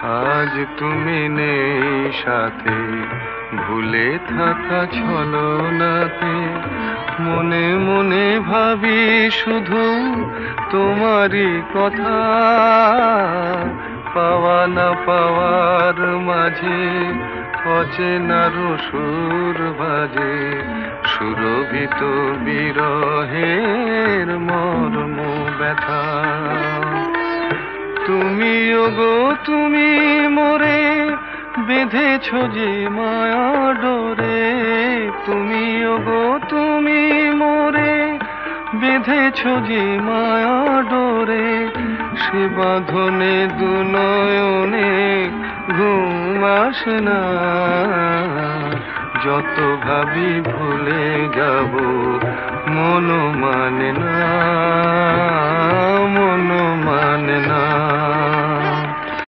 আজ তুমি নেই সাথে, ভুলে থাকা ছলনাতে মনে মনে ভাবি শুধু তোমারই কথা। পাওয়া না পাওয়ার মাঝে অচেনার সুর বাজে, সুরভিত বিরহের মর্ম ব্যথা। তুমি ওগো তুমি মোরে বেঁধেছ যে মায়া ডোরে, তুমি ওগো তুমি মোরে বেঁধেছ যে মায়া ডোরে, সে বাঁধনে দু নয়নে ঘুম আসে না। যত ভাবি ভুলে যাব মন মানে না, মন মানে না।